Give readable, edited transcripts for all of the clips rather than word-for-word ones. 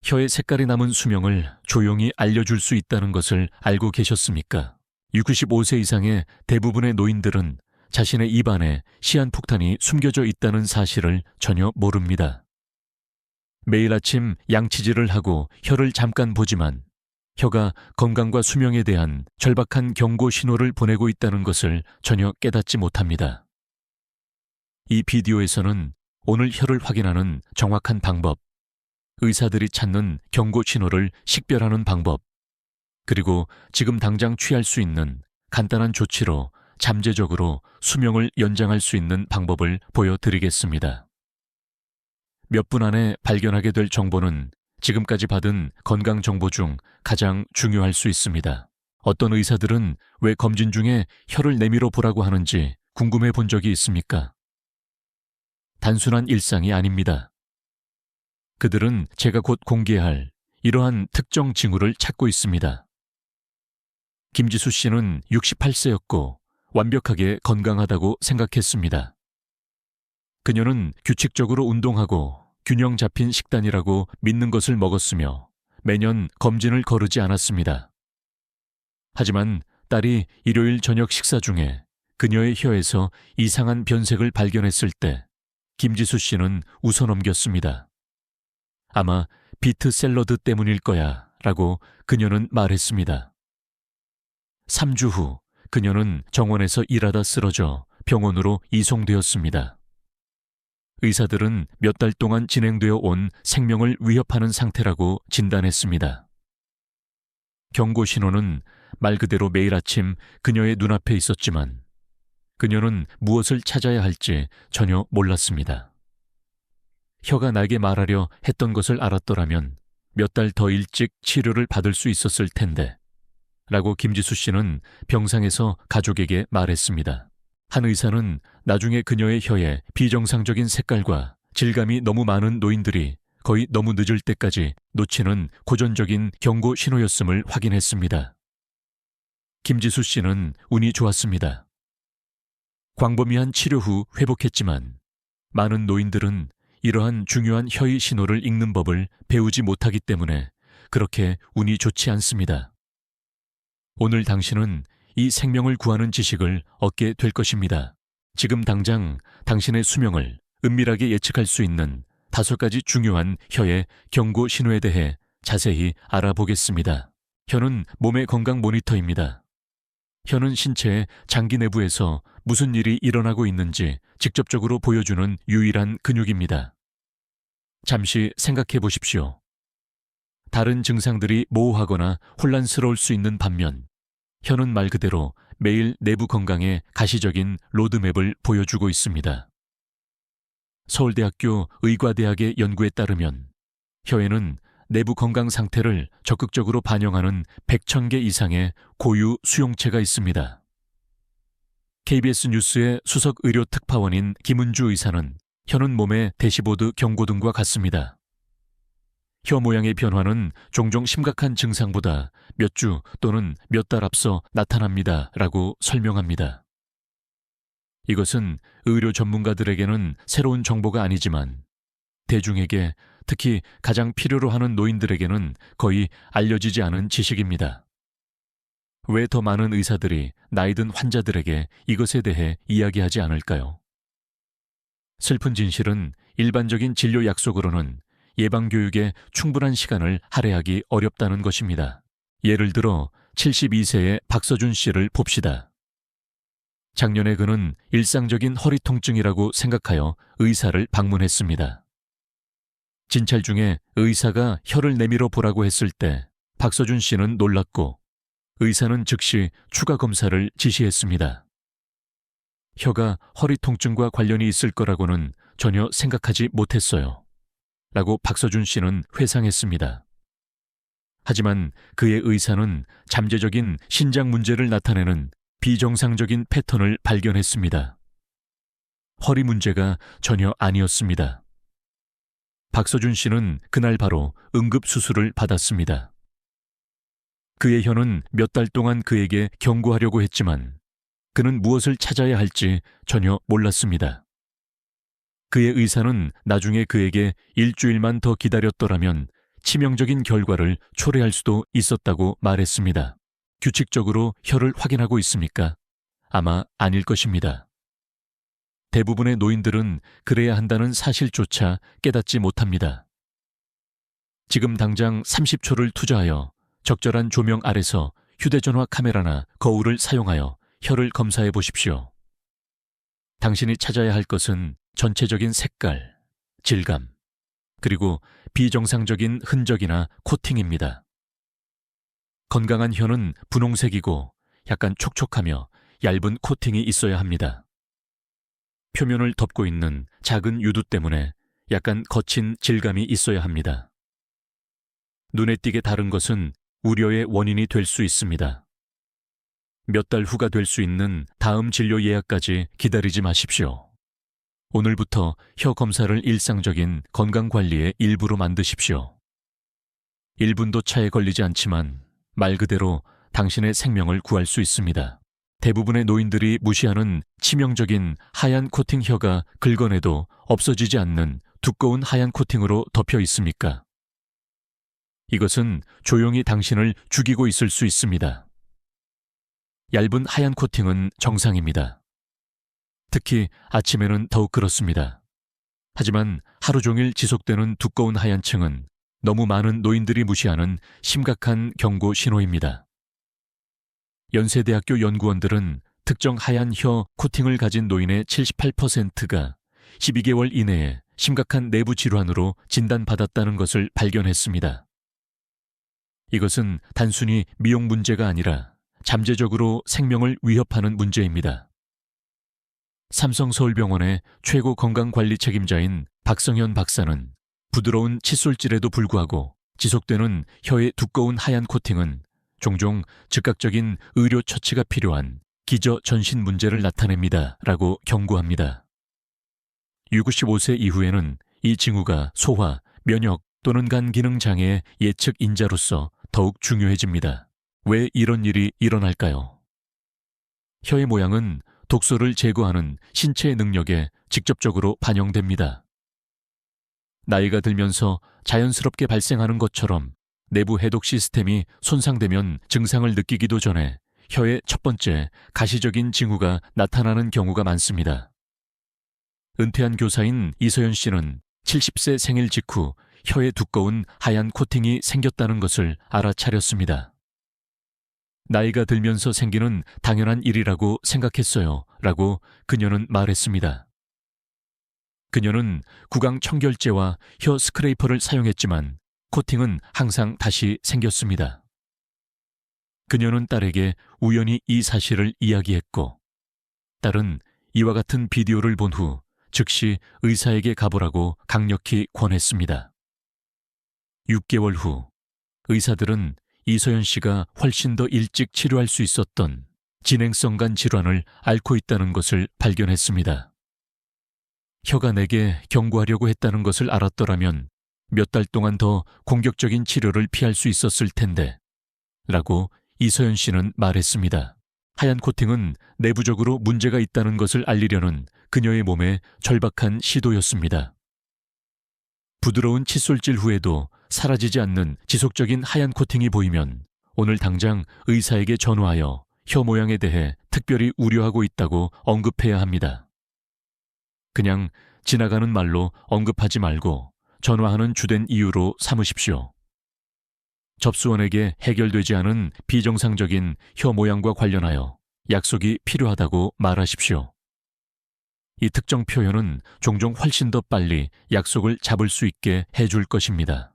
혀의 색깔이 남은 수명을 조용히 알려줄 수 있다는 것을 알고 계셨습니까? 65세 이상의 대부분의 노인들은 자신의 입안에 시한폭탄이 숨겨져 있다는 사실을 전혀 모릅니다. 매일 아침 양치질을 하고 혀를 잠깐 보지만 혀가 건강과 수명에 대한 절박한 경고 신호를 보내고 있다는 것을 전혀 깨닫지 못합니다. 이 비디오에서는 오늘 혀를 확인하는 정확한 방법, 의사들이 찾는 경고 신호를 식별하는 방법, 그리고 지금 당장 취할 수 있는 간단한 조치로 잠재적으로 수명을 연장할 수 있는 방법을 보여드리겠습니다. 몇 분 안에 발견하게 될 정보는 지금까지 받은 건강 정보 중 가장 중요할 수 있습니다. 어떤 의사들은 왜 검진 중에 혀를 내밀어 보라고 하는지 궁금해 본 적이 있습니까? 단순한 일상이 아닙니다. 그들은 제가 곧 공개할 이러한 특정 징후를 찾고 있습니다. 김지수 씨는 68세였고 완벽하게 건강하다고 생각했습니다. 그녀는 규칙적으로 운동하고 균형 잡힌 식단이라고 믿는 것을 먹었으며 매년 검진을 거르지 않았습니다. 하지만 딸이 일요일 저녁 식사 중에 그녀의 혀에서 이상한 변색을 발견했을 때 김지수 씨는 웃어넘겼습니다. 아마 비트 샐러드 때문일 거야 라고 그녀는 말했습니다. 3주 후 그녀는 정원에서 일하다 쓰러져 병원으로 이송되었습니다. 의사들은 몇 달 동안 진행되어 온 생명을 위협하는 상태라고 진단했습니다. 경고 신호는 말 그대로 매일 아침 그녀의 눈앞에 있었지만 그녀는 무엇을 찾아야 할지 전혀 몰랐습니다. 혀가 나에게 말하려 했던 것을 알았더라면 몇 달 더 일찍 치료를 받을 수 있었을 텐데 라고 김지수 씨는 병상에서 가족에게 말했습니다. 한 의사는 나중에 그녀의 혀에 비정상적인 색깔과 질감이 너무 많은 노인들이 거의 너무 늦을 때까지 놓치는 고전적인 경고 신호였음을 확인했습니다. 김지수 씨는 운이 좋았습니다. 광범위한 치료 후 회복했지만 많은 노인들은 이러한 중요한 혀의 신호를 읽는 법을 배우지 못하기 때문에 그렇게 운이 좋지 않습니다. 오늘 당신은 이 생명을 구하는 지식을 얻게 될 것입니다. 지금 당장 당신의 수명을 은밀하게 예측할 수 있는 5가지 중요한 혀의 경고 신호에 대해 자세히 알아보겠습니다. 혀는 몸의 건강 모니터입니다. 혀는 신체의 장기 내부에서 무슨 일이 일어나고 있는지 직접적으로 보여주는 유일한 근육입니다. 잠시 생각해 보십시오. 다른 증상들이 모호하거나 혼란스러울 수 있는 반면 혀는 말 그대로 매일 내부 건강의 가시적인 로드맵을 보여주고 있습니다. 서울대학교 의과대학의 연구에 따르면 혀에는 내부 건강 상태를 적극적으로 반영하는 100,000개 이상의 고유 수용체가 있습니다. KBS 뉴스의 수석 의료 특파원인 김은주 의사는 혀는 몸의 대시보드 경고등과 같습니다. 혀 모양의 변화는 종종 심각한 증상보다 몇 주 또는 몇 달 앞서 나타납니다 라고 설명합니다. 이것은 의료 전문가들에게는 새로운 정보가 아니지만 대중에게 특히 가장 필요로 하는 노인들에게는 거의 알려지지 않은 지식입니다. 왜 더 많은 의사들이 나이든 환자들에게 이것에 대해 이야기하지 않을까요? 슬픈 진실은 일반적인 진료 약속으로는 예방교육에 충분한 시간을 할애하기 어렵다는 것입니다. 예를 들어 72세의 박서준 씨를 봅시다. 작년에 그는 일상적인 허리 통증이라고 생각하여 의사를 방문했습니다. 진찰 중에 의사가 혀를 내밀어 보라고 했을 때 박서준 씨는 놀랐고 의사는 즉시 추가 검사를 지시했습니다. 혀가 허리 통증과 관련이 있을 거라고는 전혀 생각하지 못했어요. 라고 박서준 씨는 회상했습니다. 하지만 그의 의사는 잠재적인 신장 문제를 나타내는 비정상적인 패턴을 발견했습니다. 허리 문제가 전혀 아니었습니다. 박서준 씨는 그날 바로 응급수술을 받았습니다. 그의 혀는 몇 달 동안 그에게 경고하려고 했지만 그는 무엇을 찾아야 할지 전혀 몰랐습니다. 그의 의사는 나중에 그에게 일주일만 더 기다렸더라면 치명적인 결과를 초래할 수도 있었다고 말했습니다. 규칙적으로 혀를 확인하고 있습니까? 아마 아닐 것입니다. 대부분의 노인들은 그래야 한다는 사실조차 깨닫지 못합니다. 지금 당장 30초를 투자하여 적절한 조명 아래서 휴대전화 카메라나 거울을 사용하여 혀를 검사해 보십시오. 당신이 찾아야 할 것은 전체적인 색깔, 질감, 그리고 비정상적인 흔적이나 코팅입니다. 건강한 혀는 분홍색이고 약간 촉촉하며 얇은 코팅이 있어야 합니다. 표면을 덮고 있는 작은 유두 때문에 약간 거친 질감이 있어야 합니다. 눈에 띄게 다른 것은 우려의 원인이 될 수 있습니다. 몇 달 후가 될 수 있는 다음 진료 예약까지 기다리지 마십시오. 오늘부터 혀 검사를 일상적인 건강관리의 일부로 만드십시오. 1분도 차에 걸리지 않지만 말 그대로 당신의 생명을 구할 수 있습니다. 대부분의 노인들이 무시하는 치명적인 하얀 코팅 혀가 긁어내도 없어지지 않는 두꺼운 하얀 코팅으로 덮여 있습니까? 이것은 조용히 당신을 죽이고 있을 수 있습니다. 얇은 하얀 코팅은 정상입니다. 특히 아침에는 더욱 그렇습니다. 하지만 하루 종일 지속되는 두꺼운 하얀 층은 너무 많은 노인들이 무시하는 심각한 경고 신호입니다. 연세대학교 연구원들은 특정 하얀 혀 코팅을 가진 노인의 78%가 12개월 이내에 심각한 내부 질환으로 진단받았다는 것을 발견했습니다. 이것은 단순히 미용 문제가 아니라 잠재적으로 생명을 위협하는 문제입니다. 삼성서울병원의 최고 건강관리 책임자인 박성현 박사는 부드러운 칫솔질에도 불구하고 지속되는 혀의 두꺼운 하얀 코팅은 종종 즉각적인 의료 처치가 필요한 기저 전신 문제를 나타냅니다. 라고 경고합니다. 65세 이후에는 이 징후가 소화, 면역 또는 간 기능 장애의 예측 인자로서 더욱 중요해집니다. 왜 이런 일이 일어날까요? 혀의 모양은 독소를 제거하는 신체의 능력에 직접적으로 반영됩니다. 나이가 들면서 자연스럽게 발생하는 것처럼 내부 해독 시스템이 손상되면 증상을 느끼기도 전에 혀의 첫 번째 가시적인 징후가 나타나는 경우가 많습니다. 은퇴한 교사인 이서연 씨는 70세 생일 직후 혀에 두꺼운 하얀 코팅이 생겼다는 것을 알아차렸습니다. 나이가 들면서 생기는 당연한 일이라고 생각했어요. 라고 그녀는 말했습니다. 그녀는 구강 청결제와 혀 스크레이퍼를 사용했지만 코팅은 항상 다시 생겼습니다. 그녀는 딸에게 우연히 이 사실을 이야기했고, 딸은 이와 같은 비디오를 본 후 즉시 의사에게 가보라고 강력히 권했습니다. 6개월 후 의사들은 이서연 씨가 훨씬 더 일찍 치료할 수 있었던 진행성 간 질환을 앓고 있다는 것을 발견했습니다. 혀가 내게 경고하려고 했다는 것을 알았더라면 몇 달 동안 더 공격적인 치료를 피할 수 있었을 텐데 라고 이서연 씨는 말했습니다. 하얀 코팅은 내부적으로 문제가 있다는 것을 알리려는 그녀의 몸의 절박한 시도였습니다. 부드러운 칫솔질 후에도 사라지지 않는 지속적인 하얀 코팅이 보이면 오늘 당장 의사에게 전화하여 혀 모양에 대해 특별히 우려하고 있다고 언급해야 합니다. 그냥 지나가는 말로 언급하지 말고 전화하는 주된 이유로 삼으십시오. 접수원에게 해결되지 않은 비정상적인 혀 모양과 관련하여 약속이 필요하다고 말하십시오. 이 특정 표현은 종종 훨씬 더 빨리 약속을 잡을 수 있게 해줄 것입니다.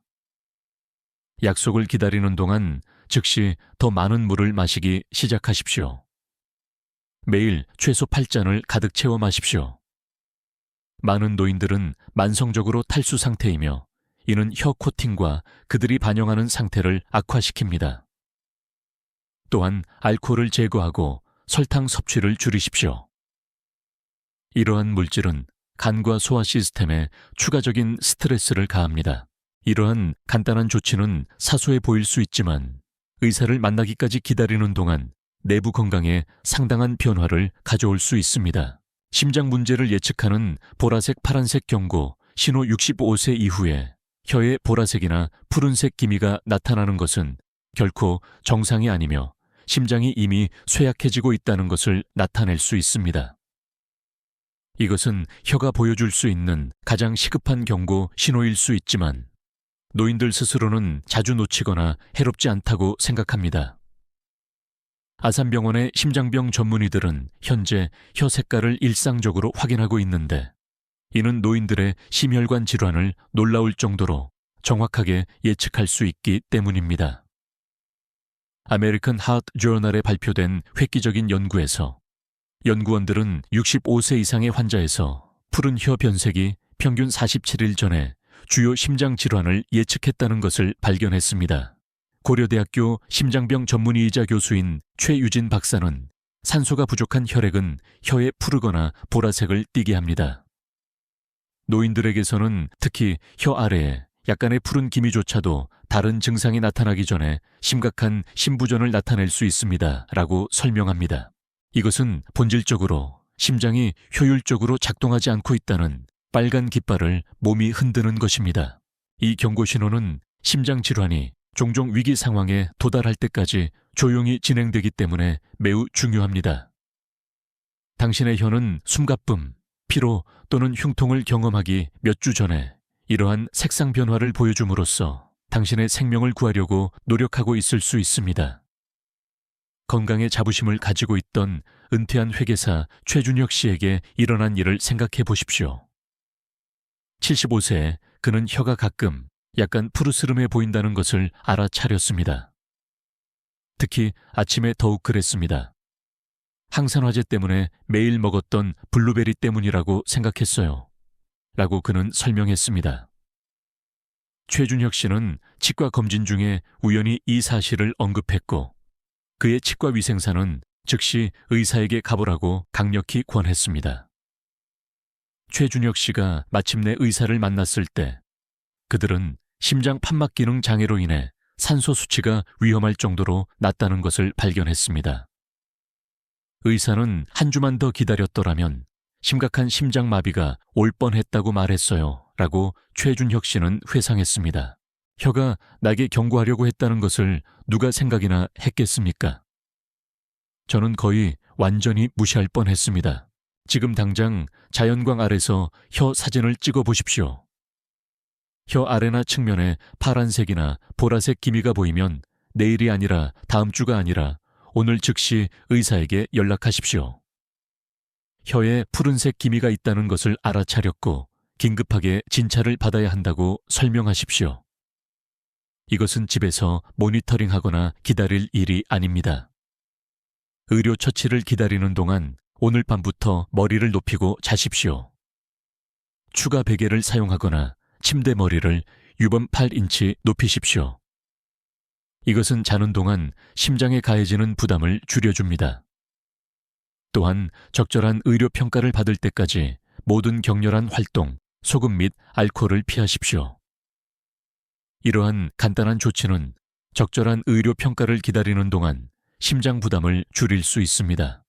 약속을 기다리는 동안 즉시 더 많은 물을 마시기 시작하십시오. 매일 최소 8잔을 가득 채워 마십시오. 많은 노인들은 만성적으로 탈수 상태이며 이는 혀 코팅과 그들이 반영하는 상태를 악화시킵니다. 또한 알코올을 제거하고 설탕 섭취를 줄이십시오. 이러한 물질은 간과 소화 시스템에 추가적인 스트레스를 가합니다. 이러한 간단한 조치는 사소해 보일 수 있지만 의사를 만나기까지 기다리는 동안 내부 건강에 상당한 변화를 가져올 수 있습니다. 심장 문제를 예측하는 보라색 파란색 경고 신호 65세 이후에 혀에 보라색이나 푸른색 기미가 나타나는 것은 결코 정상이 아니며 심장이 이미 쇠약해지고 있다는 것을 나타낼 수 있습니다. 이것은 혀가 보여줄 수 있는 가장 시급한 경고 신호일 수 있지만 노인들 스스로는 자주 놓치거나 해롭지 않다고 생각합니다. 아산병원의 심장병 전문의들은 현재 혀 색깔을 일상적으로 확인하고 있는데 이는 노인들의 심혈관 질환을 놀라울 정도로 정확하게 예측할 수 있기 때문입니다. 아메리칸 하트 저널에 발표된 획기적인 연구에서 연구원들은 65세 이상의 환자에서 푸른 혀 변색이 평균 47일 전에 주요 심장 질환을 예측했다는 것을 발견했습니다. 고려대학교 심장병 전문의이자 교수인 최유진 박사는 산소가 부족한 혈액은 혀에 푸르거나 보라색을 띠게 합니다. 노인들에게서는 특히 혀 아래에 약간의 푸른 기미조차도 다른 증상이 나타나기 전에 심각한 심부전을 나타낼 수 있습니다. 라고 설명합니다. 이것은 본질적으로 심장이 효율적으로 작동하지 않고 있다는 빨간 깃발을 몸이 흔드는 것입니다. 이 경고 신호는 심장 질환이 종종 위기 상황에 도달할 때까지 조용히 진행되기 때문에 매우 중요합니다. 당신의 혀는 숨가쁨, 피로 또는 흉통을 경험하기 몇 주 전에 이러한 색상 변화를 보여줌으로써 당신의 생명을 구하려고 노력하고 있을 수 있습니다. 건강의 자부심을 가지고 있던 은퇴한 회계사 최준혁 씨에게 일어난 일을 생각해 보십시오. 75세에 그는 혀가 가끔 약간 푸르스름해 보인다는 것을 알아차렸습니다. 특히 아침에 더욱 그랬습니다. 항산화제 때문에 매일 먹었던 블루베리 때문이라고 생각했어요. 라고 그는 설명했습니다. 최준혁 씨는 치과 검진 중에 우연히 이 사실을 언급했고 그의 치과 위생사는 즉시 의사에게 가보라고 강력히 권했습니다. 최준혁 씨가 마침내 의사를 만났을 때 그들은 심장 판막 기능 장애로 인해 산소 수치가 위험할 정도로 낮다는 것을 발견했습니다. 의사는 한 주만 더 기다렸더라면 심각한 심장마비가 올 뻔했다고 말했어요. 라고 최준혁 씨는 회상했습니다. 혀가 나게 경고하려고 했다는 것을 누가 생각이나 했겠습니까? 저는 거의 완전히 무시할 뻔했습니다. 지금 당장 자연광 아래서 혀 사진을 찍어 보십시오. 혀 아래나 측면에 파란색이나 보라색 기미가 보이면 내일이 아니라 다음 주가 아니라 오늘 즉시 의사에게 연락하십시오. 혀에 푸른색 기미가 있다는 것을 알아차렸고 긴급하게 진찰을 받아야 한다고 설명하십시오. 이것은 집에서 모니터링하거나 기다릴 일이 아닙니다. 의료 처치를 기다리는 동안 오늘 밤부터 머리를 높이고 자십시오. 추가 베개를 사용하거나 침대 머리를 유범 8인치 높이십시오. 이것은 자는 동안 심장에 가해지는 부담을 줄여줍니다. 또한 적절한 의료 평가를 받을 때까지 모든 격렬한 활동, 소금 및 알코올을 피하십시오. 이러한 간단한 조치는 적절한 의료 평가를 기다리는 동안 심장 부담을 줄일 수 있습니다.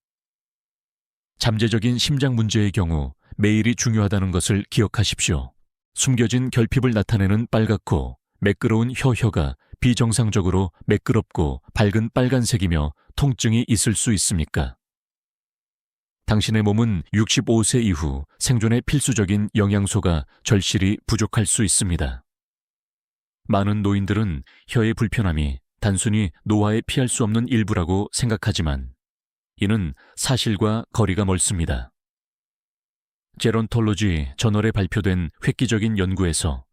잠재적인 심장 문제의 경우 매일이 중요하다는 것을 기억하십시오. 숨겨진 결핍을 나타내는 빨갛고 매끄러운 혀가 비정상적으로 매끄럽고 밝은 빨간색이며 통증이 있을 수 있습니까? 당신의 몸은 65세 이후 생존에 필수적인 영양소가 절실히 부족할 수 있습니다. 많은 노인들은 혀의 불편함이 단순히 노화에 피할 수 없는 일부라고 생각하지만 이는 사실과 거리가 멀습니다. 제론톨로지 저널에 발표된 획기적인 연구에서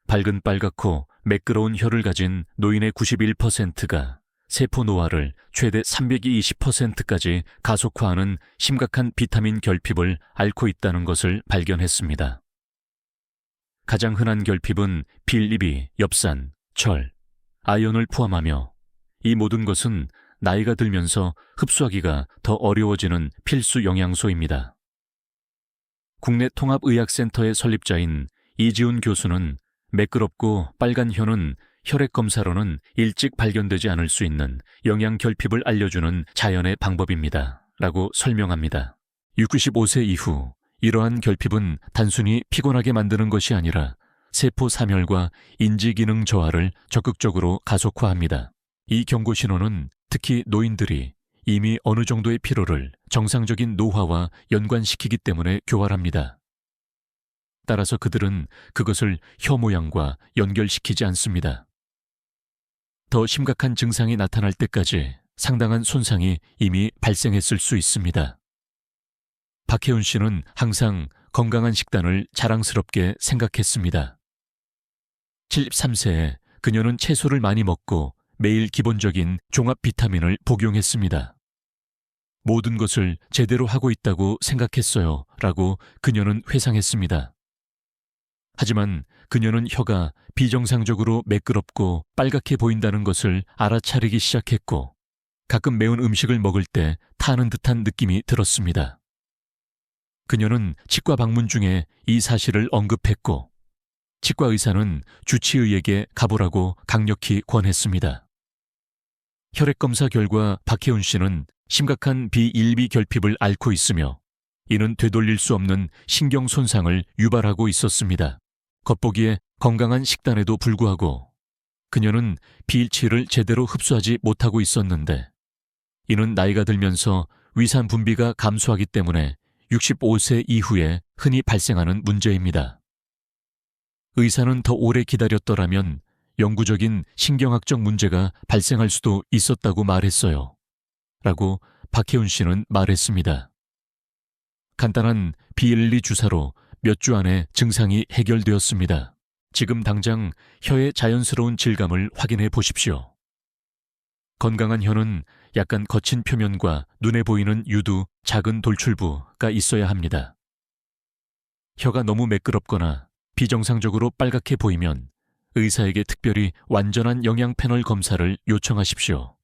밝은 빨갛고 매끄러운 혀를 가진 노인의 91%가 세포 노화를 최대 320%까지 가속화하는 심각한 비타민 결핍을 앓고 있다는 것을 발견했습니다. 가장 흔한 결핍은 필리비, 엽산, 철, 아연을 포함하며 이 모든 것은 나이가 들면서 흡수하기가 더 어려워지는 필수 영양소입니다. 국내 통합의학센터의 설립자인 이지훈 교수는 매끄럽고 빨간 혀는 혈액 검사로는 일찍 발견되지 않을 수 있는 영양 결핍을 알려주는 자연의 방법입니다. 라고 설명합니다. 65세 이후 이러한 결핍은 단순히 피곤하게 만드는 것이 아니라 세포 사멸과 인지 기능 저하를 적극적으로 가속화합니다. 이 경고 신호는 특히 노인들이 이미 어느 정도의 피로를 정상적인 노화와 연관시키기 때문에 교활합니다. 따라서 그들은 그것을 혀 모양과 연결시키지 않습니다. 더 심각한 증상이 나타날 때까지 상당한 손상이 이미 발생했을 수 있습니다. 박혜운 씨는 항상 건강한 식단을 자랑스럽게 생각했습니다. 73세에 그녀는 채소를 많이 먹고 매일 기본적인 종합 비타민을 복용했습니다. 모든 것을 제대로 하고 있다고 생각했어요 라고 그녀는 회상했습니다. 하지만 그녀는 혀가 비정상적으로 매끄럽고 빨갛게 보인다는 것을 알아차리기 시작했고 가끔 매운 음식을 먹을 때 타는 듯한 느낌이 들었습니다. 그녀는 치과 방문 중에 이 사실을 언급했고 치과 의사는 주치의에게 가보라고 강력히 권했습니다. 혈액검사 결과 박혜운 씨는 심각한 비일비 결핍을 앓고 있으며 이는 되돌릴 수 없는 신경 손상을 유발하고 있었습니다. 겉보기에 건강한 식단에도 불구하고 그녀는 비일치를 제대로 흡수하지 못하고 있었는데 이는 나이가 들면서 위산 분비가 감소하기 때문에 65세 이후에 흔히 발생하는 문제입니다. 의사는 더 오래 기다렸더라면 영구적인 신경학적 문제가 발생할 수도 있었다고 말했어요. 라고 박혜운 씨는 말했습니다. 간단한 비엘리 주사로 몇 주 안에 증상이 해결되었습니다. 지금 당장 혀의 자연스러운 질감을 확인해 보십시오. 건강한 혀는 약간 거친 표면과 눈에 보이는 유두, 작은 돌출부가 있어야 합니다. 혀가 너무 매끄럽거나 비정상적으로 빨갛게 보이면 의사에게 특별히 완전한 영양 패널 검사를 요청하십시오.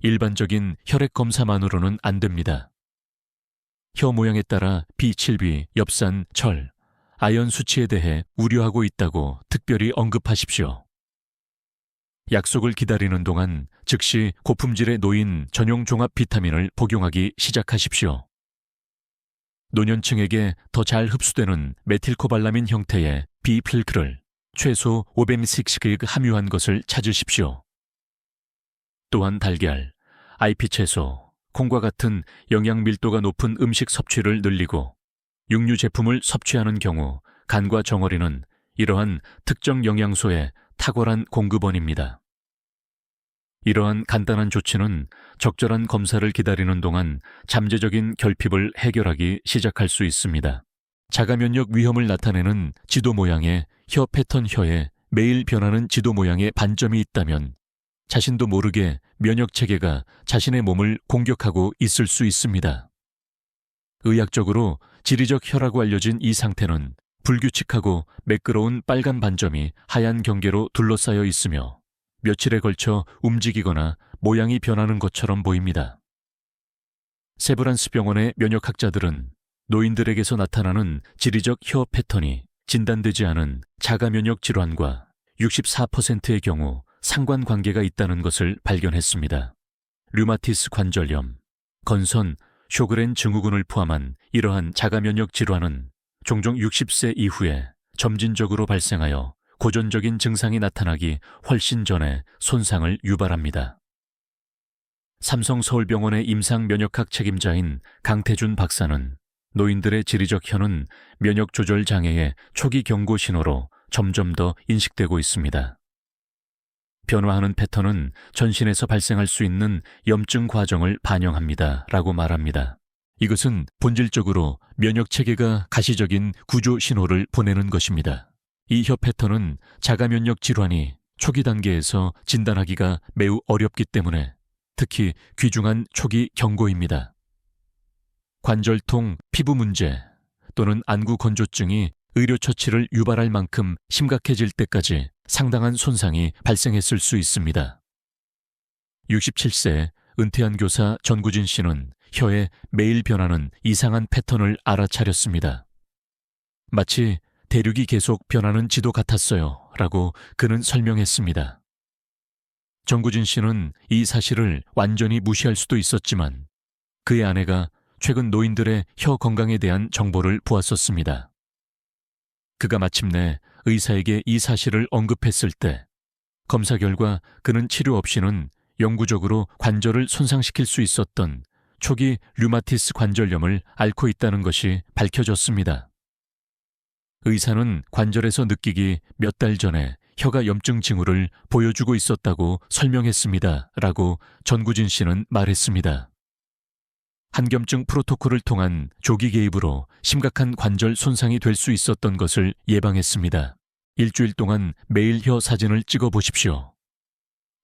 일반적인 혈액 검사만으로는 안 됩니다. 혀 모양에 따라 B7B, 엽산, 철, 아연 수치에 대해 우려하고 있다고 특별히 언급하십시오. 약속을 기다리는 동안 즉시 고품질의 노인 전용 종합 비타민을 복용하기 시작하십시오. 노년층에게 더 잘 흡수되는 메틸코발라민 형태의 비필크를 최소 500mg씩 함유한 것을 찾으십시오. 또한 달걀, IP 채소, 콩과 같은 영양 밀도가 높은 음식 섭취를 늘리고 육류 제품을 섭취하는 경우 간과 정어리는 이러한 특정 영양소의 탁월한 공급원입니다. 이러한 간단한 조치는 적절한 검사를 기다리는 동안 잠재적인 결핍을 해결하기 시작할 수 있습니다. 자가면역 위험을 나타내는 지도 모양의 혀 패턴 혀에 매일 변하는 지도 모양의 반점이 있다면 자신도 모르게 면역체계가 자신의 몸을 공격하고 있을 수 있습니다. 의학적으로 지리적 혀라고 알려진 이 상태는 불규칙하고 매끄러운 빨간 반점이 하얀 경계로 둘러싸여 있으며 며칠에 걸쳐 움직이거나 모양이 변하는 것처럼 보입니다. 세브란스 병원의 면역학자들은 노인들에게서 나타나는 지리적 혀 패턴이 진단되지 않은 자가면역 질환과 64%의 경우 상관관계가 있다는 것을 발견했습니다. 류마티스 관절염, 건선, 쇼그렌 증후군을 포함한 이러한 자가면역 질환은 종종 60세 이후에 점진적으로 발생하여 고전적인 증상이 나타나기 훨씬 전에 손상을 유발합니다. 삼성서울병원의 임상면역학 책임자인 강태준 박사는 노인들의 지리적 혀는 면역 조절 장애의 초기 경고 신호로 점점 더 인식되고 있습니다. 변화하는 패턴은 전신에서 발생할 수 있는 염증 과정을 반영합니다. 라고 말합니다. 이것은 본질적으로 면역체계가 가시적인 구조 신호를 보내는 것입니다. 이 혀 패턴은 자가면역 질환이 초기 단계에서 진단하기가 매우 어렵기 때문에 특히 귀중한 초기 경고입니다. 관절통, 피부 문제 또는 안구 건조증이 의료 처치를 유발할 만큼 심각해질 때까지 상당한 손상이 발생했을 수 있습니다. 67세 은퇴한 교사 전구진 씨는 혀에 매일 변하는 이상한 패턴을 알아차렸습니다. 마치 대륙이 계속 변하는 지도 같았어요. 라고 그는 설명했습니다. 전구진 씨는 이 사실을 완전히 무시할 수도 있었지만 그의 아내가 최근 노인들의 혀 건강에 대한 정보를 보았었습니다. 그가 마침내 의사에게 이 사실을 언급했을 때 검사 결과 그는 치료 없이는 영구적으로 관절을 손상시킬 수 있었던 초기 류마티스 관절염을 앓고 있다는 것이 밝혀졌습니다. 의사는 관절에서 느끼기 몇 달 전에 혀가 염증 징후를 보여주고 있었다고 설명했습니다. 라고 전구진 씨는 말했습니다. 한겸증 프로토콜을 통한 조기 개입으로 심각한 관절 손상이 될 수 있었던 것을 예방했습니다. 일주일 동안 매일 혀 사진을 찍어 보십시오.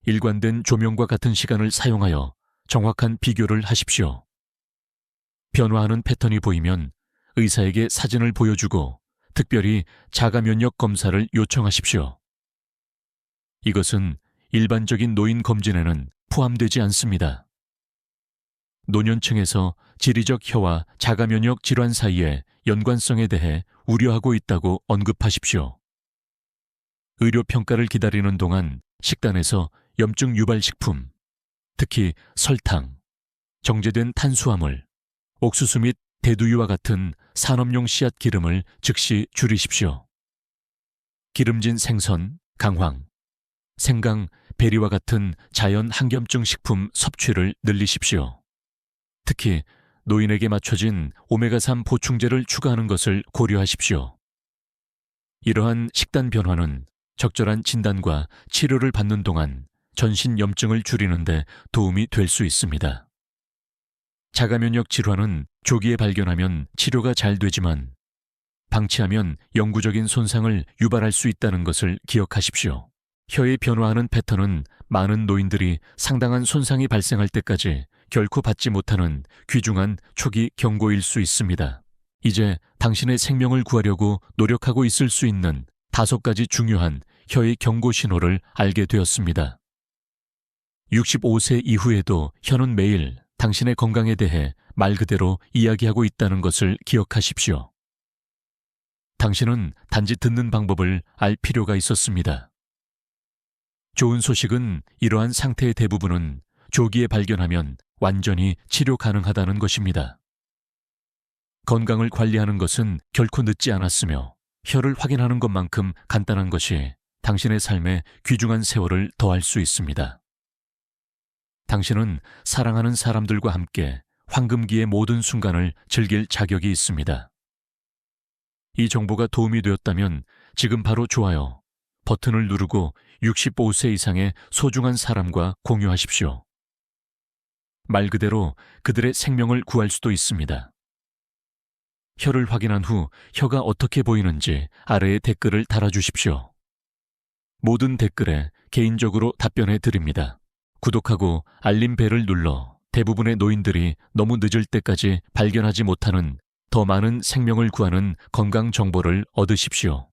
일관된 조명과 같은 시간을 사용하여 정확한 비교를 하십시오. 변화하는 패턴이 보이면 의사에게 사진을 보여주고 특별히 자가면역 검사를 요청하십시오. 이것은 일반적인 노인 검진에는 포함되지 않습니다. 노년층에서 지리적 혀와 자가면역 질환 사이의 연관성에 대해 우려하고 있다고 언급하십시오. 의료평가를 기다리는 동안 식단에서 염증 유발 식품, 특히 설탕, 정제된 탄수화물, 옥수수 및 대두유와 같은 산업용 씨앗 기름을 즉시 줄이십시오. 기름진 생선, 강황, 생강, 베리와 같은 자연 항염증 식품 섭취를 늘리십시오. 특히 노인에게 맞춰진 오메가3 보충제를 추가하는 것을 고려하십시오. 이러한 식단 변화는 적절한 진단과 치료를 받는 동안 전신 염증을 줄이는 데 도움이 될 수 있습니다. 자가면역 질환은 조기에 발견하면 치료가 잘 되지만 방치하면 영구적인 손상을 유발할 수 있다는 것을 기억하십시오. 혀의 변화하는 패턴은 많은 노인들이 상당한 손상이 발생할 때까지 결코 받지 못하는 귀중한 초기 경고일 수 있습니다. 이제 당신의 생명을 구하려고 노력하고 있을 수 있는 5가지 중요한 혀의 경고 신호를 알게 되었습니다. 65세 이후에도 혀는 매일 당신의 건강에 대해 말 그대로 이야기하고 있다는 것을 기억하십시오. 당신은 단지 듣는 방법을 알 필요가 있었습니다. 좋은 소식은 이러한 상태의 대부분은 조기에 발견하면 완전히 치료 가능하다는 것입니다. 건강을 관리하는 것은 결코 늦지 않았으며 혀를 확인하는 것만큼 간단한 것이 당신의 삶에 귀중한 세월을 더할 수 있습니다. 당신은 사랑하는 사람들과 함께 황금기의 모든 순간을 즐길 자격이 있습니다. 이 정보가 도움이 되었다면 지금 바로 좋아요 버튼을 누르고 65세 이상의 소중한 사람과 공유하십시오. 말 그대로 그들의 생명을 구할 수도 있습니다. 혀를 확인한 후 혀가 어떻게 보이는지 아래에 댓글을 달아주십시오. 모든 댓글에 개인적으로 답변해 드립니다. 구독하고 알림벨을 눌러 대부분의 노인들이 너무 늦을 때까지 발견하지 못하는 더 많은 생명을 구하는 건강 정보를 얻으십시오.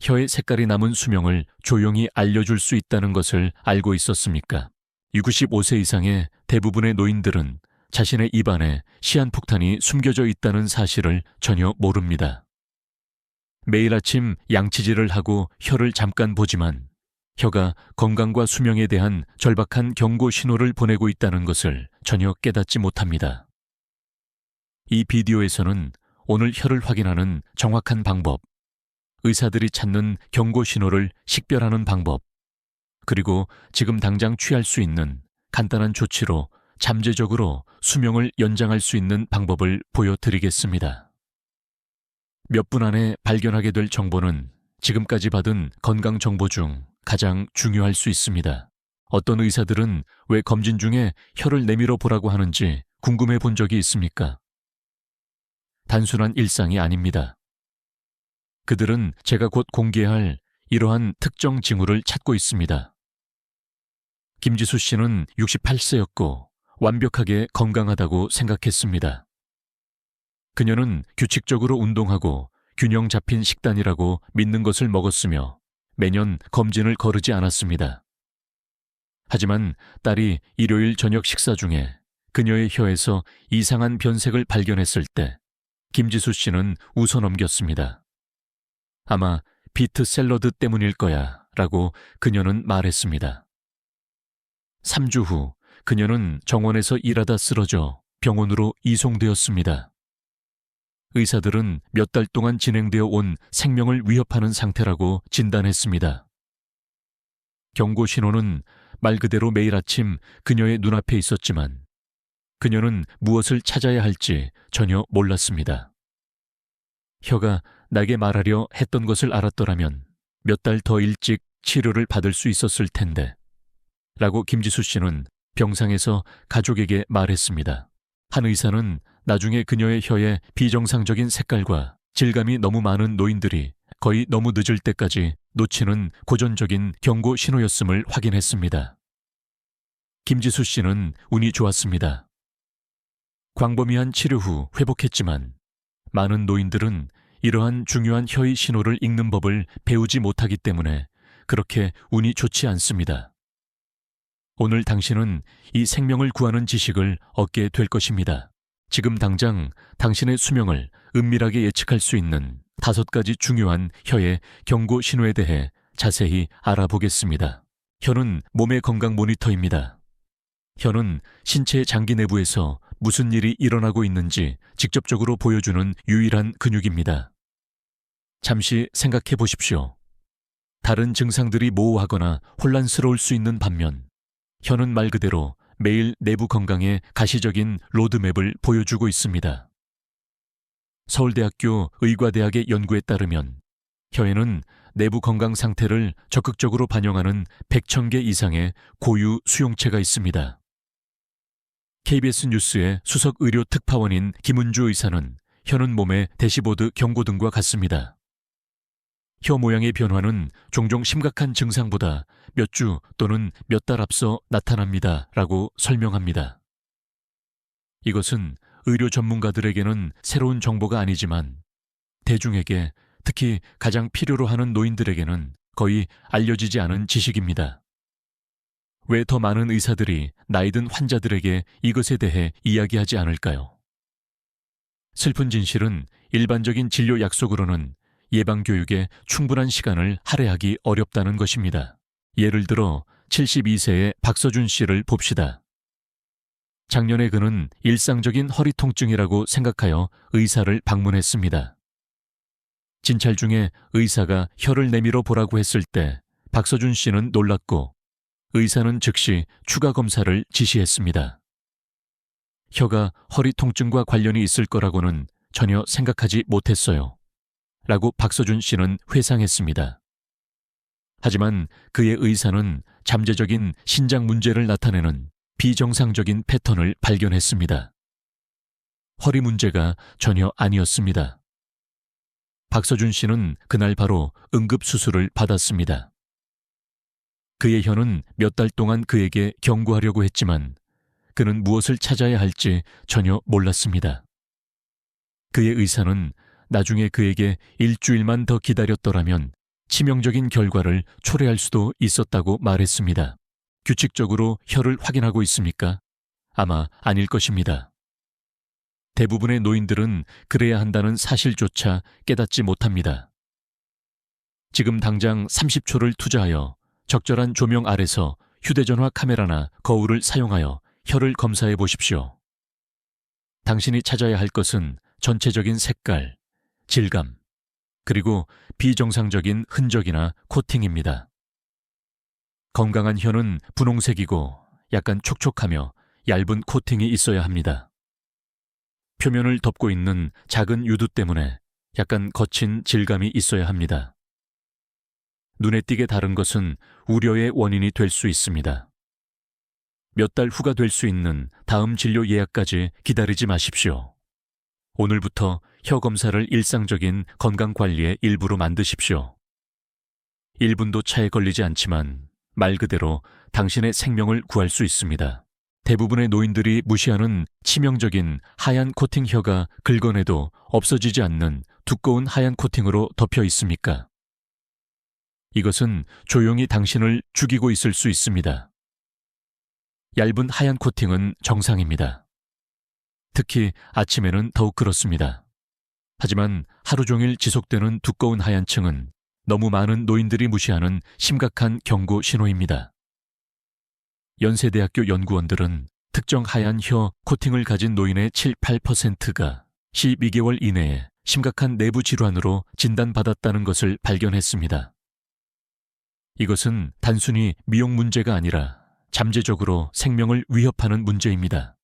혀의 색깔이 남은 수명을 조용히 알려줄 수 있다는 것을 알고 있었습니까? 65세 이상의 대부분의 노인들은 자신의 입안에 시한폭탄이 숨겨져 있다는 사실을 전혀 모릅니다. 매일 아침 양치질을 하고 혀를 잠깐 보지만 혀가 건강과 수명에 대한 절박한 경고 신호를 보내고 있다는 것을 전혀 깨닫지 못합니다. 이 비디오에서는 오늘 혀를 확인하는 정확한 방법, 의사들이 찾는 경고 신호를 식별하는 방법, 그리고 지금 당장 취할 수 있는 간단한 조치로 잠재적으로 수명을 연장할 수 있는 방법을 보여드리겠습니다. 몇 분 안에 발견하게 될 정보는 지금까지 받은 건강 정보 중 가장 중요할 수 있습니다. 어떤 의사들은 왜 검진 중에 혀를 내밀어 보라고 하는지 궁금해 본 적이 있습니까? 단순한 일상이 아닙니다. 그들은 제가 곧 공개할 이러한 특정 징후를 찾고 있습니다. 김지수 씨는 68세였고 완벽하게 건강하다고 생각했습니다. 그녀는 규칙적으로 운동하고 균형 잡힌 식단이라고 믿는 것을 먹었으며 매년 검진을 거르지 않았습니다. 하지만 딸이 일요일 저녁 식사 중에 그녀의 혀에서 이상한 변색을 발견했을 때 김지수 씨는 웃어넘겼습니다. 아마 비트 샐러드 때문일 거야 라고 그녀는 말했습니다. 3주 후 그녀는 정원에서 일하다 쓰러져 병원으로 이송되었습니다. 의사들은 몇 달 동안 진행되어 온 생명을 위협하는 상태라고 진단했습니다. 경고 신호는 말 그대로 매일 아침 그녀의 눈앞에 있었지만 그녀는 무엇을 찾아야 할지 전혀 몰랐습니다. 혀가 나에게 말하려 했던 것을 알았더라면 몇 달 더 일찍 치료를 받을 수 있었을 텐데 라고 김지수 씨는 병상에서 가족에게 말했습니다. 한 의사는 나중에 그녀의 혀의 비정상적인 색깔과 질감이 너무 많은 노인들이 거의 너무 늦을 때까지 놓치는 고전적인 경고 신호였음을 확인했습니다. 김지수 씨는 운이 좋았습니다. 광범위한 치료 후 회복했지만 많은 노인들은 이러한 중요한 혀의 신호를 읽는 법을 배우지 못하기 때문에 그렇게 운이 좋지 않습니다. 오늘 당신은 이 생명을 구하는 지식을 얻게 될 것입니다. 지금 당장 당신의 수명을 은밀하게 예측할 수 있는 5가지 중요한 혀의 경고 신호에 대해 자세히 알아보겠습니다. 혀는 몸의 건강 모니터입니다. 혀는 신체 장기 내부에서 무슨 일이 일어나고 있는지 직접적으로 보여주는 유일한 근육입니다. 잠시 생각해 보십시오. 다른 증상들이 모호하거나 혼란스러울 수 있는 반면 혀는 말 그대로 매일 내부 건강의 가시적인 로드맵을 보여주고 있습니다. 서울대학교 의과대학의 연구에 따르면 혀에는 내부 건강 상태를 적극적으로 반영하는 100,000개 이상의 고유 수용체가 있습니다. KBS 뉴스의 수석 의료 특파원인 김은주 의사는 혀는 몸의 대시보드 경고등과 같습니다. 혀 모양의 변화는 종종 심각한 증상보다 몇 주 또는 몇 달 앞서 나타납니다. 라고 설명합니다. 이것은 의료 전문가들에게는 새로운 정보가 아니지만 대중에게 특히 가장 필요로 하는 노인들에게는 거의 알려지지 않은 지식입니다. 왜 더 많은 의사들이 나이든 환자들에게 이것에 대해 이야기하지 않을까요? 슬픈 진실은 일반적인 진료 약속으로는 예방교육에 충분한 시간을 할애하기 어렵다는 것입니다. 예를 들어 72세의 박서준 씨를 봅시다. 작년에 그는 일상적인 허리 통증이라고 생각하여 의사를 방문했습니다. 진찰 중에 의사가 혀를 내밀어 보라고 했을 때 박서준 씨는 놀랐고 의사는 즉시 추가 검사를 지시했습니다. 혀가 허리 통증과 관련이 있을 거라고는 전혀 생각하지 못했어요. 라고 박서준 씨는 회상했습니다. 하지만 그의 의사는 잠재적인 신장 문제를 나타내는 비정상적인 패턴을 발견했습니다. 허리 문제가 전혀 아니었습니다. 박서준 씨는 그날 바로 응급수술을 받았습니다. 그의 혀는 몇 달 동안 그에게 경고하려고 했지만 그는 무엇을 찾아야 할지 전혀 몰랐습니다. 그의 의사는 나중에 그에게 일주일만 더 기다렸더라면 치명적인 결과를 초래할 수도 있었다고 말했습니다. 규칙적으로 혀를 확인하고 있습니까? 아마 아닐 것입니다. 대부분의 노인들은 그래야 한다는 사실조차 깨닫지 못합니다. 지금 당장 30초를 투자하여 적절한 조명 아래서 휴대전화 카메라나 거울을 사용하여 혀를 검사해 보십시오. 당신이 찾아야 할 것은 전체적인 색깔, 질감, 그리고 비정상적인 흔적이나 코팅입니다. 건강한 혀는 분홍색이고 약간 촉촉하며 얇은 코팅이 있어야 합니다. 표면을 덮고 있는 작은 유두 때문에 약간 거친 질감이 있어야 합니다. 눈에 띄게 다른 것은 우려의 원인이 될 수 있습니다. 몇 달 후가 될 수 있는 다음 진료 예약까지 기다리지 마십시오. 오늘부터 혀 검사를 일상적인 건강관리의 일부로 만드십시오. 1분도 차에 걸리지 않지만 말 그대로 당신의 생명을 구할 수 있습니다. 대부분의 노인들이 무시하는 치명적인 하얀 코팅 혀가 긁어내도 없어지지 않는 두꺼운 하얀 코팅으로 덮여 있습니까? 이것은 조용히 당신을 죽이고 있을 수 있습니다. 얇은 하얀 코팅은 정상입니다. 특히 아침에는 더욱 그렇습니다. 하지만 하루 종일 지속되는 두꺼운 하얀 층은 너무 많은 노인들이 무시하는 심각한 경고 신호입니다. 연세대학교 연구원들은 특정 하얀 혀 코팅을 가진 노인의 7, 8%가 12개월 이내에 심각한 내부 질환으로 진단받았다는 것을 발견했습니다. 이것은 단순히 미용 문제가 아니라 잠재적으로 생명을 위협하는 문제입니다.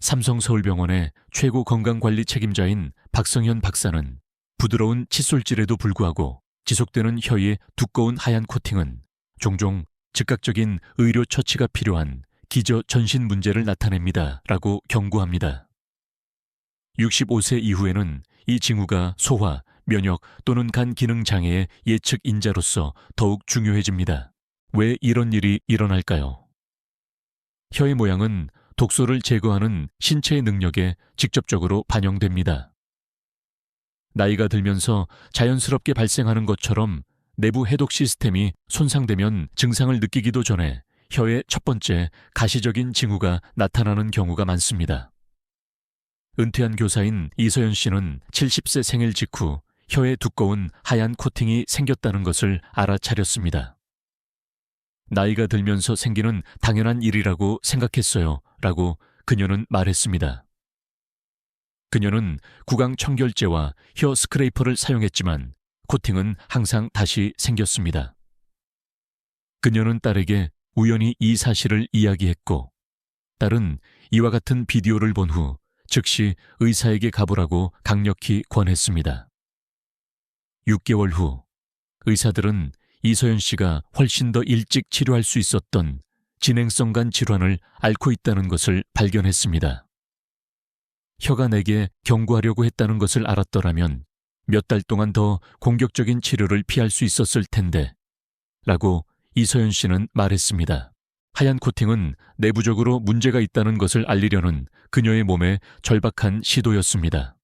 삼성서울병원의 최고 건강관리 책임자인 박성현 박사는 부드러운 칫솔질에도 불구하고 지속되는 혀의 두꺼운 하얀 코팅은 종종 즉각적인 의료 처치가 필요한 기저 전신 문제를 나타냅니다. 라고 경고합니다. 65세 이후에는 이 징후가 소화, 면역 또는 간 기능 장애의 예측 인자로서 더욱 중요해집니다. 왜 이런 일이 일어날까요? 혀의 모양은 독소를 제거하는 신체의 능력에 직접적으로 반영됩니다. 나이가 들면서 자연스럽게 발생하는 것처럼 내부 해독 시스템이 손상되면 증상을 느끼기도 전에 혀의 첫 번째 가시적인 징후가 나타나는 경우가 많습니다. 은퇴한 교사인 이서연 씨는 70세 생일 직후 혀에 두꺼운 하얀 코팅이 생겼다는 것을 알아차렸습니다. 나이가 들면서 생기는 당연한 일이라고 생각했어요. 라고 그녀는 말했습니다. 그녀는 구강 청결제와 혀 스크레이퍼를 사용했지만 코팅은 항상 다시 생겼습니다. 그녀는 딸에게 우연히 이 사실을 이야기했고, 딸은 이와 같은 비디오를 본 후 즉시 의사에게 가보라고 강력히 권했습니다. 6개월 후 의사들은 이서연 씨가 훨씬 더 일찍 치료할 수 있었던 진행성 간 질환을 앓고 있다는 것을 발견했습니다. 혀가 내게 경고하려고 했다는 것을 알았더라면 몇 달 동안 더 공격적인 치료를 피할 수 있었을 텐데 라고 이서연 씨는 말했습니다. 하얀 코팅은 내부적으로 문제가 있다는 것을 알리려는 그녀의 몸의 절박한 시도였습니다.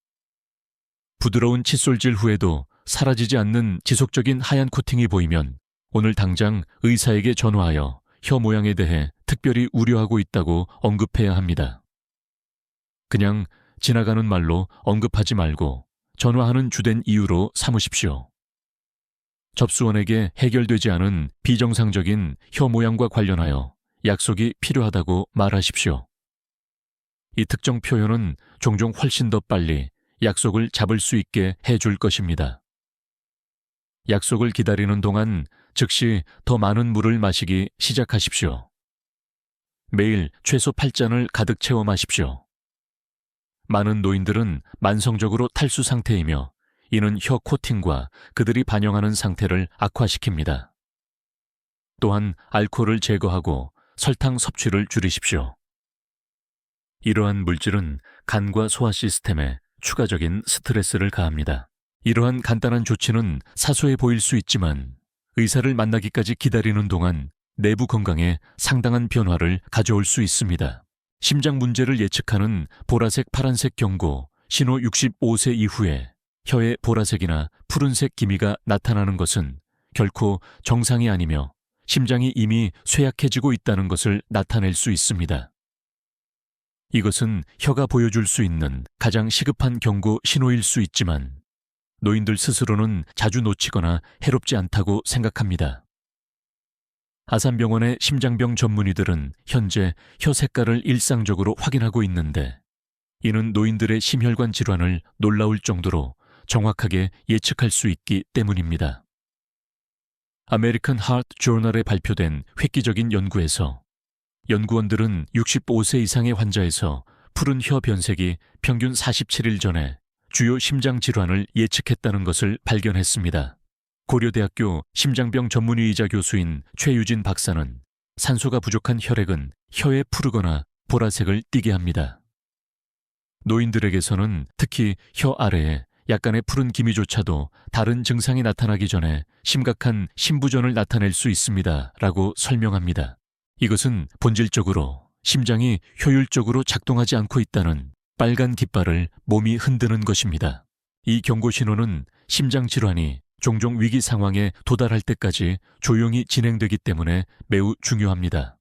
부드러운 칫솔질 후에도 사라지지 않는 지속적인 하얀 코팅이 보이면 오늘 당장 의사에게 전화하여 혀 모양에 대해 특별히 우려하고 있다고 언급해야 합니다. 그냥 지나가는 말로 언급하지 말고 전화하는 주된 이유로 삼으십시오. 접수원에게 해결되지 않은 비정상적인 혀 모양과 관련하여 약속이 필요하다고 말하십시오. 이 특정 표현은 종종 훨씬 더 빨리 약속을 잡을 수 있게 해줄 것입니다. 약속을 기다리는 동안 즉시 더 많은 물을 마시기 시작하십시오. 매일 최소 8잔을 가득 채워 마십시오. 많은 노인들은 만성적으로 탈수 상태이며 이는 혀 코팅과 그들이 반영하는 상태를 악화시킵니다. 또한 알코올을 제거하고 설탕 섭취를 줄이십시오. 이러한 물질은 간과 소화 시스템에 추가적인 스트레스를 가합니다. 이러한 간단한 조치는 사소해 보일 수 있지만 의사를 만나기까지 기다리는 동안 내부 건강에 상당한 변화를 가져올 수 있습니다. 심장 문제를 예측하는 보라색, 파란색 경고, 신호 65세 이후에 혀에 보라색이나 푸른색 기미가 나타나는 것은 결코 정상이 아니며 심장이 이미 쇠약해지고 있다는 것을 나타낼 수 있습니다. 이것은 혀가 보여줄 수 있는 가장 시급한 경고 신호일 수 있지만 노인들 스스로는 자주 놓치거나 해롭지 않다고 생각합니다. 아산병원의 심장병 전문의들은 현재 혀 색깔을 일상적으로 확인하고 있는데 이는 노인들의 심혈관 질환을 놀라울 정도로 정확하게 예측할 수 있기 때문입니다. 아메리칸 하트 저널에 발표된 획기적인 연구에서 연구원들은 65세 이상의 환자에서 푸른 혀 변색이 평균 47일 전에 주요 심장 질환을 예측했다는 것을 발견했습니다. 고려대학교 심장병 전문의이자 교수인 최유진 박사는 산소가 부족한 혈액은 혀에 푸르거나 보라색을 띠게 합니다. 노인들에게서는 특히 혀 아래에 약간의 푸른 기미조차도 다른 증상이 나타나기 전에 심각한 심부전을 나타낼 수 있습니다. 라고 설명합니다. 이것은 본질적으로 심장이 효율적으로 작동하지 않고 있다는 빨간 깃발을 몸이 흔드는 것입니다. 이 경고 신호는 심장 질환이 종종 위기 상황에 도달할 때까지 조용히 진행되기 때문에 매우 중요합니다.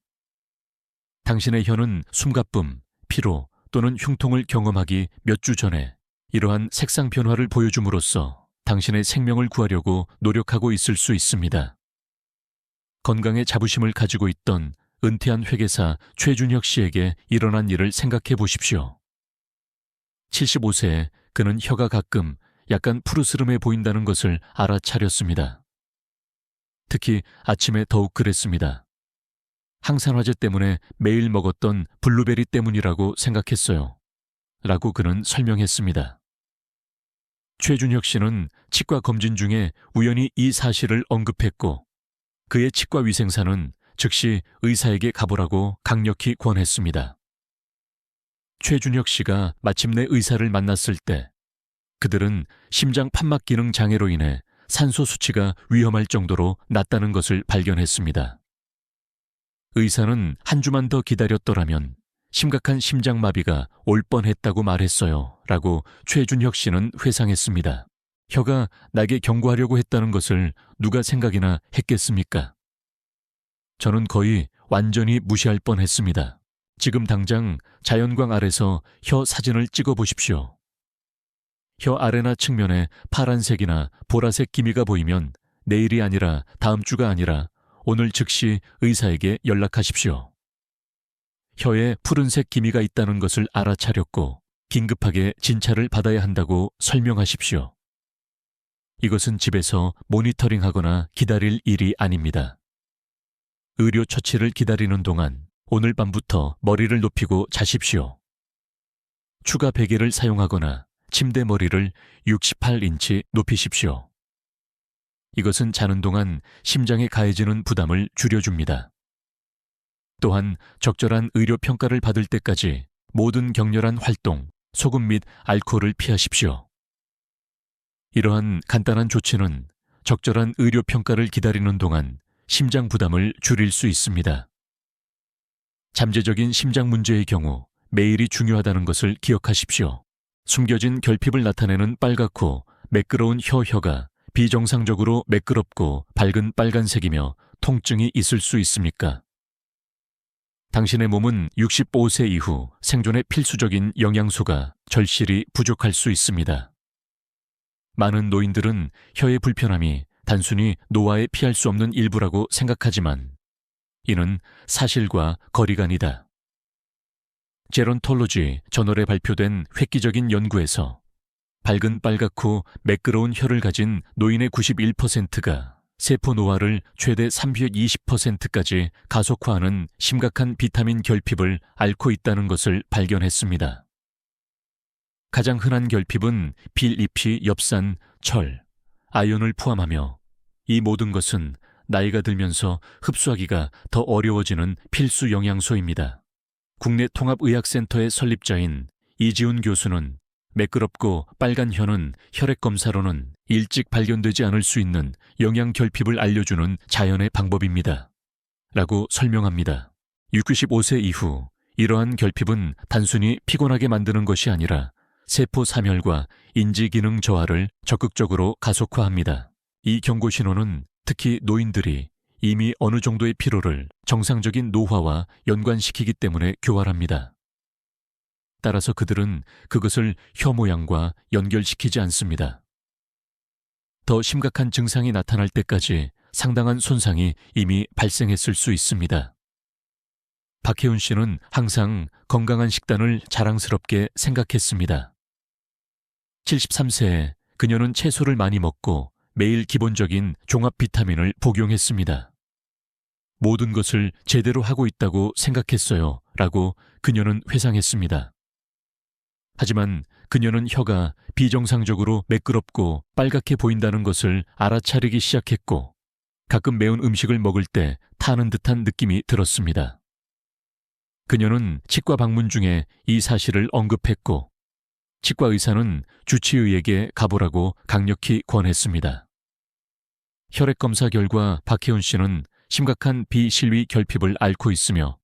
당신의 혀는 숨가쁨, 피로 또는 흉통을 경험하기 몇 주 전에 이러한 색상 변화를 보여줌으로써 당신의 생명을 구하려고 노력하고 있을 수 있습니다. 건강에 자부심을 가지고 있던 은퇴한 회계사 최준혁 씨에게 일어난 일을 생각해 보십시오. 75세에 그는 혀가 가끔 약간 푸르스름해 보인다는 것을 알아차렸습니다. 특히 아침에 더욱 그랬습니다. 항산화제 때문에 매일 먹었던 블루베리 때문이라고 생각했어요. 라고 그는 설명했습니다. 최준혁 씨는 치과 검진 중에 우연히 이 사실을 언급했고 그의 치과 위생사는 즉시 의사에게 가보라고 강력히 권했습니다. 최준혁 씨가 마침내 의사를 만났을 때 그들은 심장 판막 기능 장애로 인해 산소 수치가 위험할 정도로 낮다는 것을 발견했습니다. 의사는 한 주만 더 기다렸더라면 심각한 심장마비가 올 뻔했다고 말했어요. 라고 최준혁 씨는 회상했습니다. 혀가 나에게 경고하려고 했다는 것을 누가 생각이나 했겠습니까? 저는 거의 완전히 무시할 뻔했습니다. 지금 당장 자연광 아래서 혀 사진을 찍어보십시오. 혀 아래나 측면에 파란색이나 보라색 기미가 보이면 내일이 아니라 다음 주가 아니라 오늘 즉시 의사에게 연락하십시오. 혀에 푸른색 기미가 있다는 것을 알아차렸고 긴급하게 진찰을 받아야 한다고 설명하십시오. 이것은 집에서 모니터링하거나 기다릴 일이 아닙니다. 의료 처치를 기다리는 동안 오늘 밤부터 머리를 높이고 자십시오. 추가 베개를 사용하거나 침대 머리를 68인치 높이십시오. 이것은 자는 동안 심장에 가해지는 부담을 줄여줍니다. 또한 적절한 의료 평가를 받을 때까지 모든 격렬한 활동, 소금 및 알코올을 피하십시오. 이러한 간단한 조치는 적절한 의료 평가를 기다리는 동안 심장 부담을 줄일 수 있습니다. 잠재적인 심장 문제의 경우 매일이 중요하다는 것을 기억하십시오. 숨겨진 결핍을 나타내는 빨갛고 매끄러운 혀가 비정상적으로 매끄럽고 밝은 빨간색이며 통증이 있을 수 있습니까? 당신의 몸은 65세 이후 생존에 필수적인 영양소가 절실히 부족할 수 있습니다. 많은 노인들은 혀의 불편함이 단순히 노화에 피할 수 없는 일부라고 생각하지만 이는 사실과 거리간이다. 제론톨로지 저널에 발표된 획기적인 연구에서 밝은 빨갛고 매끄러운 혀를 가진 노인의 91%가 세포 노화를 최대 320%까지 가속화하는 심각한 비타민 결핍을 앓고 있다는 것을 발견했습니다. 가장 흔한 결핍은 필리피, 엽산, 철, 아연을 포함하며 이 모든 것은 나이가 들면서 흡수하기가 더 어려워지는 필수 영양소입니다. 국내 통합의학센터의 설립자인 이지훈 교수는 매끄럽고 빨간 혀는 혈액 검사로는 일찍 발견되지 않을 수 있는 영양 결핍을 알려주는 자연의 방법입니다. 라고 설명합니다. 65세 이후 이러한 결핍은 단순히 피곤하게 만드는 것이 아니라 세포 사멸과 인지 기능 저하를 적극적으로 가속화합니다. 이 경고 신호는 특히 노인들이 이미 어느 정도의 피로를 정상적인 노화와 연관시키기 때문에 교활합니다. 따라서 그들은 그것을 혀 모양과 연결시키지 않습니다. 더 심각한 증상이 나타날 때까지 상당한 손상이 이미 발생했을 수 있습니다. 박혜훈 씨는 항상 건강한 식단을 자랑스럽게 생각했습니다. 73세에 그녀는 채소를 많이 먹고 매일 기본적인 종합 비타민을 복용했습니다. 모든 것을 제대로 하고 있다고 생각했어요. 라고 그녀는 회상했습니다. 하지만 그녀는 혀가 비정상적으로 매끄럽고 빨갛게 보인다는 것을 알아차리기 시작했고 가끔 매운 음식을 먹을 때 타는 듯한 느낌이 들었습니다. 그녀는 치과 방문 중에 이 사실을 언급했고 치과 의사는 주치의에게 가보라고 강력히 권했습니다. 혈액 검사 결과 박혜훈 씨는 심각한 비실비 결핍을 앓고 있으며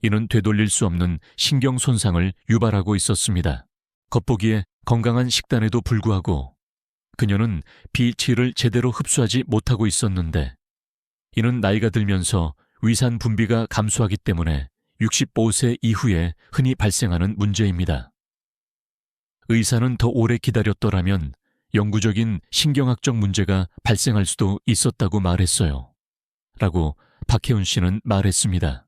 이는 되돌릴 수 없는 신경 손상을 유발하고 있었습니다. 겉보기에 건강한 식단에도 불구하고 그녀는 비치를 제대로 흡수하지 못하고 있었는데 이는 나이가 들면서 위산 분비가 감소하기 때문에 65세 이후에 흔히 발생하는 문제입니다. 의사는 더 오래 기다렸더라면 영구적인 신경학적 문제가 발생할 수도 있었다고 말했어요. 라고 박혜훈 씨는 말했습니다.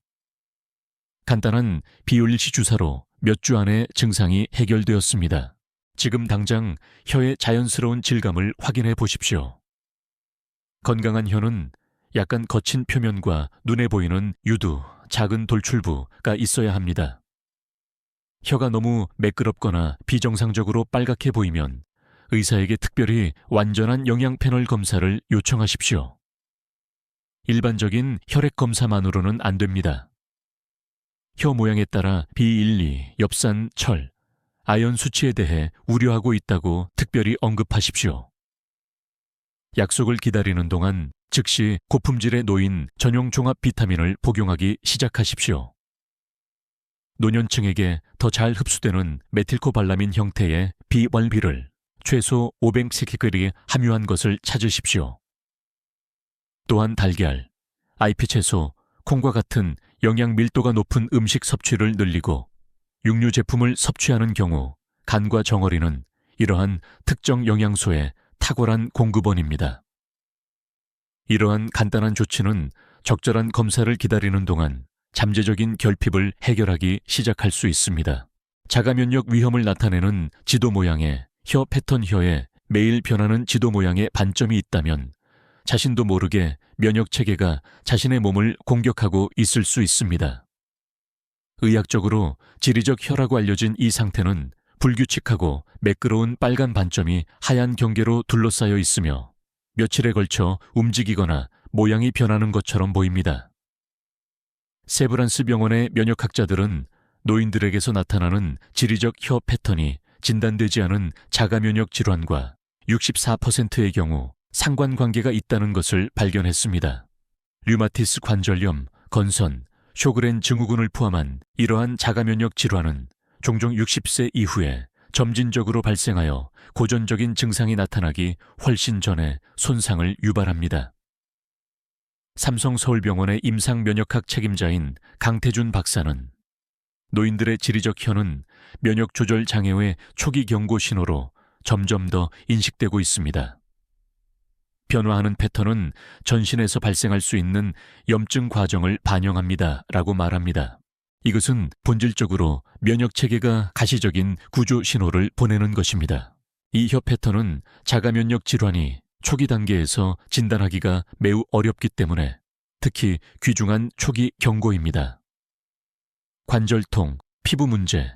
간단한 비올리시 주사로 몇 주 안에 증상이 해결되었습니다. 지금 당장 혀의 자연스러운 질감을 확인해 보십시오. 건강한 혀는 약간 거친 표면과 눈에 보이는 유두, 작은 돌출부가 있어야 합니다. 혀가 너무 매끄럽거나 비정상적으로 빨갛게 보이면 의사에게 특별히 완전한 영양 패널 검사를 요청하십시오. 일반적인 혈액 검사만으로는 안 됩니다. 혀 모양에 따라 비일리, 엽산, 철, 아연 수치에 대해 우려하고 있다고 특별히 언급하십시오. 약속을 기다리는 동안 즉시 고품질에 놓인 전용 종합 비타민을 복용하기 시작하십시오. 노년층에게 더 잘 흡수되는 메틸코발라민 형태의 비월비를 최소 500mg이 함유한 것을 찾으십시오. 또한 달걀, IP 채소, 콩과 같은 영양 밀도가 높은 음식 섭취를 늘리고 육류 제품을 섭취하는 경우 간과 정어리는 이러한 특정 영양소의 탁월한 공급원입니다. 이러한 간단한 조치는 적절한 검사를 기다리는 동안 잠재적인 결핍을 해결하기 시작할 수 있습니다. 자가면역 위험을 나타내는 지도 모양의 혀 패턴 혀에 매일 변하는 지도 모양의 반점이 있다면 자신도 모르게 면역 체계가 자신의 몸을 공격하고 있을 수 있습니다. 의학적으로 지리적 혀라고 알려진 이 상태는 불규칙하고 매끄러운 빨간 반점이 하얀 경계로 둘러싸여 있으며 며칠에 걸쳐 움직이거나 모양이 변하는 것처럼 보입니다. 세브란스 병원의 면역학자들은 노인들에게서 나타나는 지리적 혀 패턴이 진단되지 않은 자가면역 질환과 64%의 경우 상관관계가 있다는 것을 발견했습니다. 류마티스 관절염, 건선, 쇼그렌 증후군을 포함한 이러한 자가면역 질환은 종종 60세 이후에 점진적으로 발생하여 고전적인 증상이 나타나기 훨씬 전에 손상을 유발합니다. 삼성서울병원의 임상면역학 책임자인 강태준 박사는 노인들의 지리적 혀는 면역 조절 장애의 초기 경고 신호로 점점 더 인식되고 있습니다. 변화하는 패턴은 전신에서 발생할 수 있는 염증 과정을 반영합니다. 라고 말합니다. 이것은 본질적으로 면역 체계가 가시적인 구조 신호를 보내는 것입니다. 이 혀 패턴은 자가면역 질환이 초기 단계에서 진단하기가 매우 어렵기 때문에 특히 귀중한 초기 경고입니다. 관절통, 피부 문제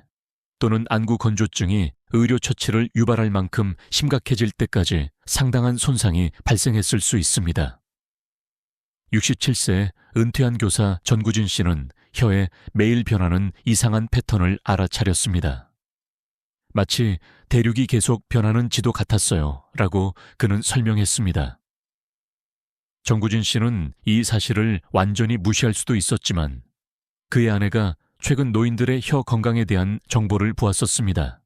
또는 안구 건조증이 의료 처치를 유발할 만큼 심각해질 때까지 상당한 손상이 발생했을 수 있습니다. 67세 은퇴한 교사 전구진 씨는 혀에 매일 변하는 이상한 패턴을 알아차렸습니다. 마치 대륙이 계속 변하는 지도 같았어요. 라고 그는 설명했습니다. 전구진 씨는 이 사실을 완전히 무시할 수도 있었지만 그의 아내가 최근 노인들의 혀 건강에 대한 정보를 보았었습니다.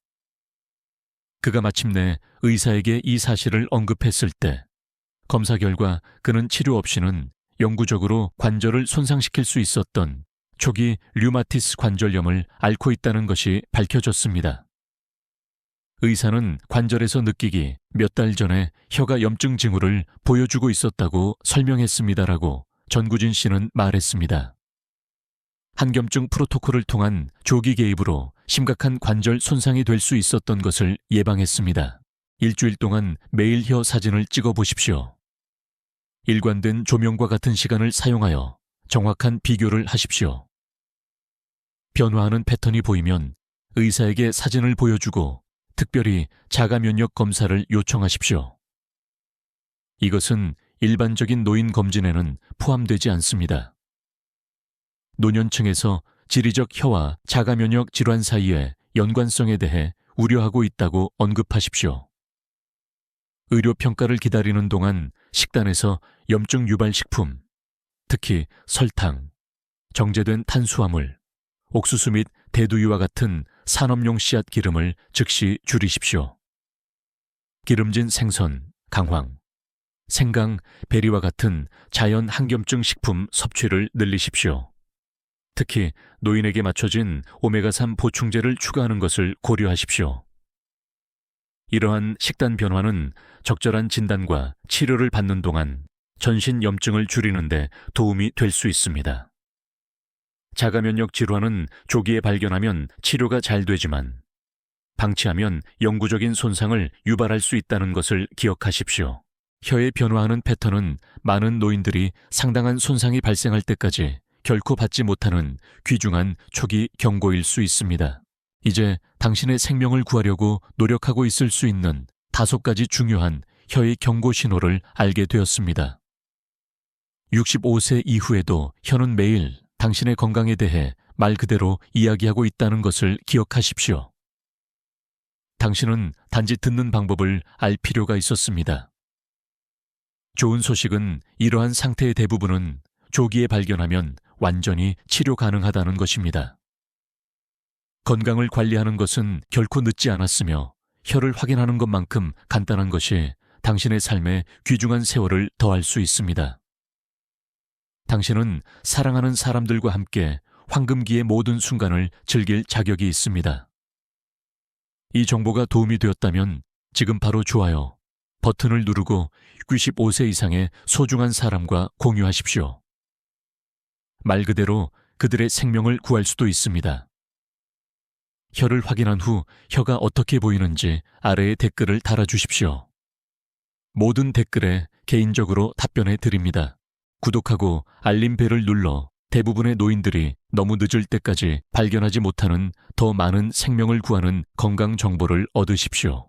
그가 마침내 의사에게 이 사실을 언급했을 때 검사 결과 그는 치료 없이는 영구적으로 관절을 손상시킬 수 있었던 초기 류마티스 관절염을 앓고 있다는 것이 밝혀졌습니다. 의사는 관절에서 느끼기 몇 달 전에 혀가 염증 징후를 보여주고 있었다고 설명했습니다라고 전구진 씨는 말했습니다. 한겸증 프로토콜을 통한 조기 개입으로 심각한 관절 손상이 될 수 있었던 것을 예방했습니다. 일주일 동안 매일 혀 사진을 찍어 보십시오. 일관된 조명과 같은 시간을 사용하여 정확한 비교를 하십시오. 변화하는 패턴이 보이면 의사에게 사진을 보여주고 특별히 자가면역 검사를 요청하십시오. 이것은 일반적인 노인 검진에는 포함되지 않습니다. 노년층에서 지리적 혀와 자가면역 질환 사이의 연관성에 대해 우려하고 있다고 언급하십시오. 의료 평가를 기다리는 동안 식단에서 염증 유발 식품, 특히 설탕, 정제된 탄수화물, 옥수수 및 대두유와 같은 산업용 씨앗 기름을 즉시 줄이십시오. 기름진 생선, 강황, 생강, 베리와 같은 자연 항염증 식품 섭취를 늘리십시오. 특히 노인에게 맞춰진 오메가3 보충제를 추가하는 것을 고려하십시오. 이러한 식단 변화는 적절한 진단과 치료를 받는 동안 전신 염증을 줄이는 데 도움이 될 수 있습니다. 자가면역 질환은 조기에 발견하면 치료가 잘 되지만 방치하면 영구적인 손상을 유발할 수 있다는 것을 기억하십시오. 혀의 변화하는 패턴은 많은 노인들이 상당한 손상이 발생할 때까지 결코 받지 못하는 귀중한 초기 경고일 수 있습니다. 이제 당신의 생명을 구하려고 노력하고 있을 수 있는 5가지 중요한 혀의 경고 신호를 알게 되었습니다. 65세 이후에도 혀는 매일 당신의 건강에 대해 말 그대로 이야기하고 있다는 것을 기억하십시오. 당신은 단지 듣는 방법을 알 필요가 있었습니다. 좋은 소식은 이러한 상태의 대부분은 조기에 발견하면 완전히 치료 가능하다는 것입니다. 건강을 관리하는 것은 결코 늦지 않았으며 혀를 확인하는 것만큼 간단한 것이 당신의 삶에 귀중한 세월을 더할 수 있습니다. 당신은 사랑하는 사람들과 함께 황금기의 모든 순간을 즐길 자격이 있습니다. 이 정보가 도움이 되었다면 지금 바로 좋아요 버튼을 누르고 65세 이상의 소중한 사람과 공유하십시오. 말 그대로 그들의 생명을 구할 수도 있습니다. 혀를 확인한 후 혀가 어떻게 보이는지 아래에 댓글을 달아주십시오. 모든 댓글에 개인적으로 답변해 드립니다. 구독하고 알림벨을 눌러 대부분의 노인들이 너무 늦을 때까지 발견하지 못하는 더 많은 생명을 구하는 건강 정보를 얻으십시오.